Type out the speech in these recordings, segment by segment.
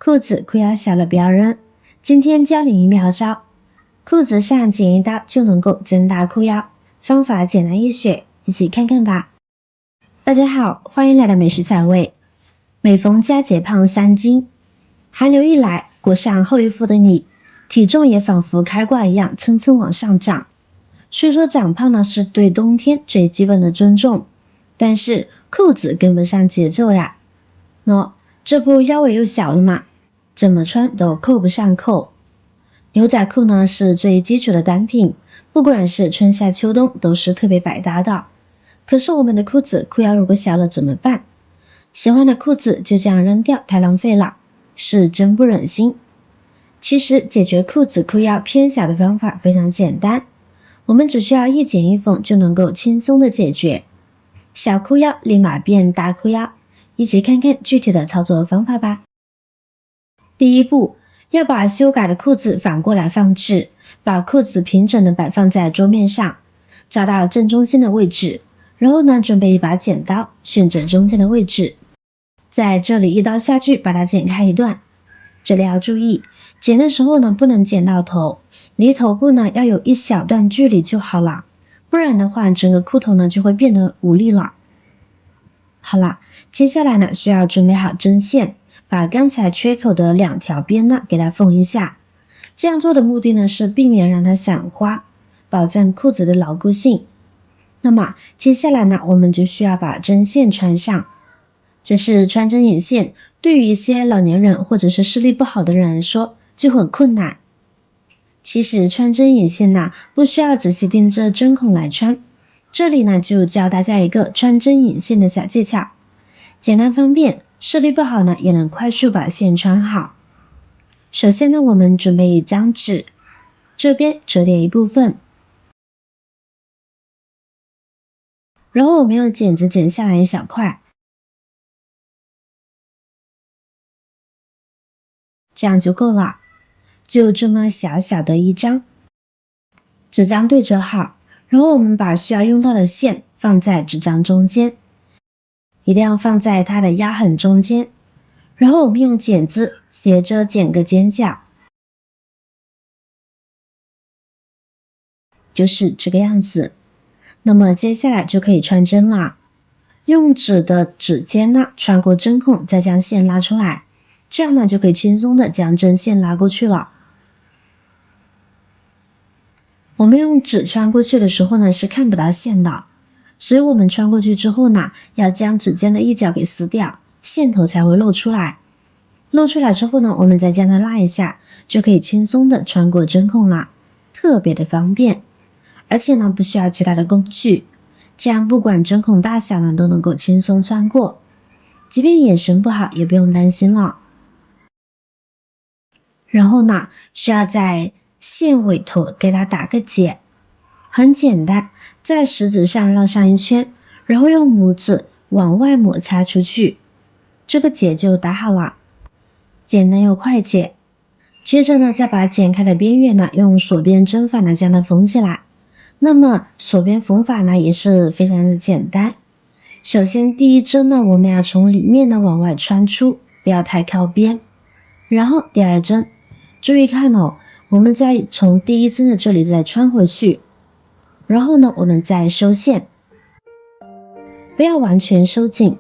裤子裤腰小了不要扔。今天教你一妙招，裤子上剪一刀就能够增大裤腰，方法简单易学，一起看看吧。大家好，欢迎来到美食彩味。每逢佳节胖3斤，寒流一来，裹上厚衣服的你，体重也仿佛开挂一样蹭蹭往上涨。虽说长胖呢是对冬天最基本的尊重，但是裤子跟不上节奏呀。这不腰围又小了嘛，怎么穿都扣不上扣。牛仔裤呢是最基础的单品，不管是春夏秋冬都是特别百搭的。可是我们的裤子裤腰如果小了怎么办？喜欢的裤子就这样扔掉太浪费了，是真不忍心。其实解决裤子裤腰偏小的方法非常简单，我们只需要一剪一缝就能够轻松的解决。小裤腰立马变大裤腰，一起看看具体的操作方法吧。第一步，要把修改的裤子反过来放置，把裤子平整的摆放在桌面上，找到正中心的位置，然后呢，准备一把剪刀，选择中间的位置，在这里一刀下去把它剪开一段。这里要注意，剪的时候呢，不能剪到头，离头部呢要有一小段距离就好了，不然的话，整个裤头呢就会变得无力了。好了，接下来呢，需要准备好针线，把刚才缺口的2条边呢给它缝一下。这样做的目的呢是避免让它散花，保证裤子的牢固性。那么接下来呢，我们就需要把针线穿上。这是穿针引线，对于一些老年人或者是视力不好的人来说就很困难。其实穿针引线呢，不需要仔细盯着针孔来穿，这里呢就教大家一个穿针引线的小技巧，简单方便，视力不好呢也能快速把线穿好。首先呢，我们准备一张纸，这边折叠一部分，然后我们用剪子剪下来一小块，这样就够了。就这么小小的一张，纸张对折好，然后我们把需要用到的线放在纸张中间，一定要放在它的压痕中间，然后我们用剪子斜着剪个尖角，就是这个样子。那么接下来就可以穿针啦，用纸的指尖呢穿过针孔，再将线拉出来，这样呢就可以轻松的将针线拉过去了。我们用纸穿过去的时候呢是看不到线的，所以我们穿过去之后呢，要将指尖的一角给撕掉，线头才会露出来。露出来之后呢，我们再将它拉一下，就可以轻松的穿过针孔了，特别的方便。而且呢，不需要其他的工具，这样不管针孔大小呢，都能够轻松穿过，即便眼神不好也不用担心了。然后呢，需要在线尾头给它打个结，很简单，在食指上绕上一圈，然后用拇指往外摩擦出去，这个结就打好了，简单又快捷。接着呢，再把剪开的边缘呢，用锁边针法呢将它缝起来。那么锁边缝法呢也是非常的简单。首先第一针呢，我们要从里面呢往外穿出，不要太靠边。然后第二针，注意看哦，我们再从第一针的这里再穿回去，然后呢我们再收线，不要完全收紧。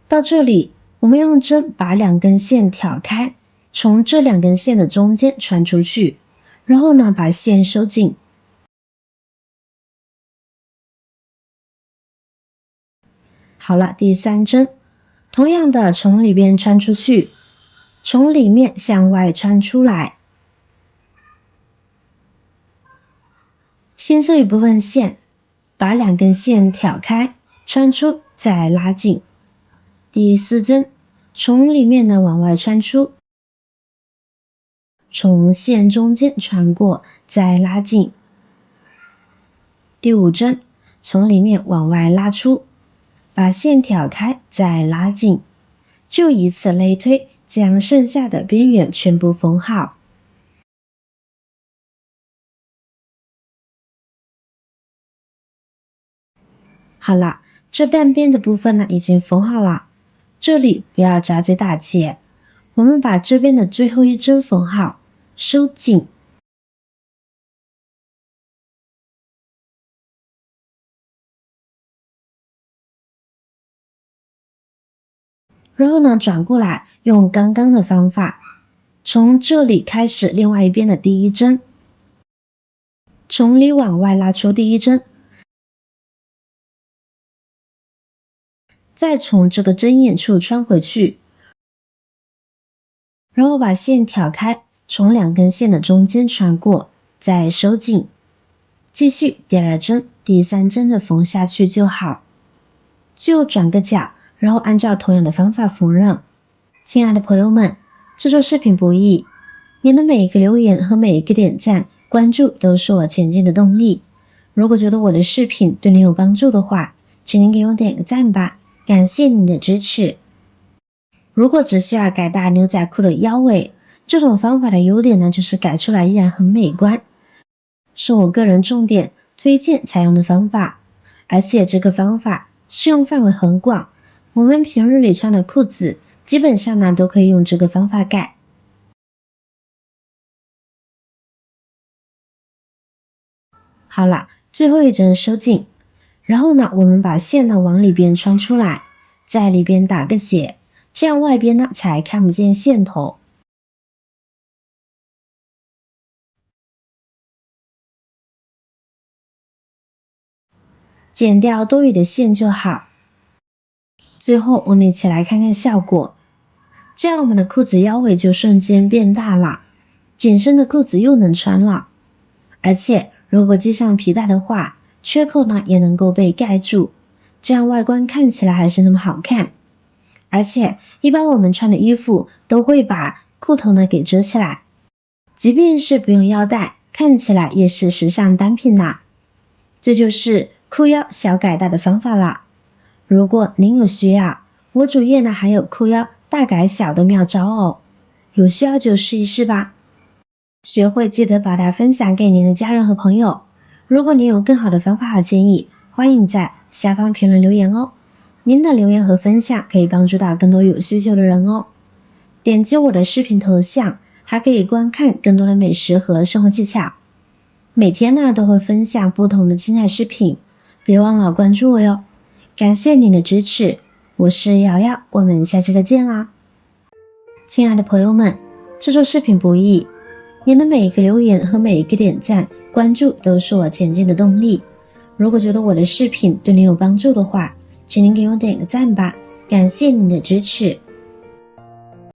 到这里，我们用针把2根线挑开，从这2根线的中间穿出去，然后呢把线收紧。好了，第3针，同样的从里边穿出去，从里面向外穿出来，先收一部分线，把2根线挑开，穿出，再拉紧。第4针，从里面呢往外穿出，从线中间穿过，再拉紧。第5针，从里面往外拉出，把线挑开，再拉紧，就以此类推，将剩下的边缘全部缝好。好了，这半边的部分呢已经缝好了，这里不要扎最大结，我们把这边的最后一针缝好，收紧。然后呢，转过来用刚刚的方法，从这里开始另外一边的第一针，从里往外拉出第一针，再从这个针眼处穿回去，然后把线挑开，从两根线的中间穿过，再收紧，继续第二针、第三针的缝下去就好。最后转个角，然后按照同样的方法缝纫。亲爱的朋友们，制作视频不易，您的每一个留言和每一个点赞、关注都是我前进的动力。如果觉得我的视频对您有帮助的话，请您给我点个赞吧，感谢您的支持。如果只需要改大牛仔裤的腰围，这种方法的优点呢，就是改出来依然很美观，是我个人重点推荐采用的方法，而且这个方法适用范围很广，我们平日里穿的裤子基本上呢都可以用这个方法改。好了，最后一针收紧，然后呢我们把线呢往里边穿出来，在里边打个结，这样外边呢才看不见线头。剪掉多余的线就好。最后我们一起来看看效果，这样我们的裤子腰围就瞬间变大了，紧身的裤子又能穿了，而且如果系上皮带的话，缺口呢也能够被盖住，这样外观看起来还是那么好看。而且一般我们穿的衣服都会把裤头呢给遮起来，即便是不用腰带，看起来也是时尚单品啦。这就是裤腰小改大的方法了。如果您有需要，我主页呢还有裤腰大改小的妙招哦，有需要就试一试吧。学会记得把它分享给您的家人和朋友。如果您有更好的方法和建议，欢迎在下方评论留言哦。您的留言和分享可以帮助到更多有需求的人哦。点击我的视频头像，还可以观看更多的美食和生活技巧。每天呢都会分享不同的精彩视频，别忘了关注我哟。感谢您的支持，我是瑶瑶，我们下期再见啦。亲爱的朋友们，制作视频不易，您的每一个留言和每一个点赞、关注都是我前进的动力。如果觉得我的视频对您有帮助的话，请您给我点个赞吧，感谢您的支持。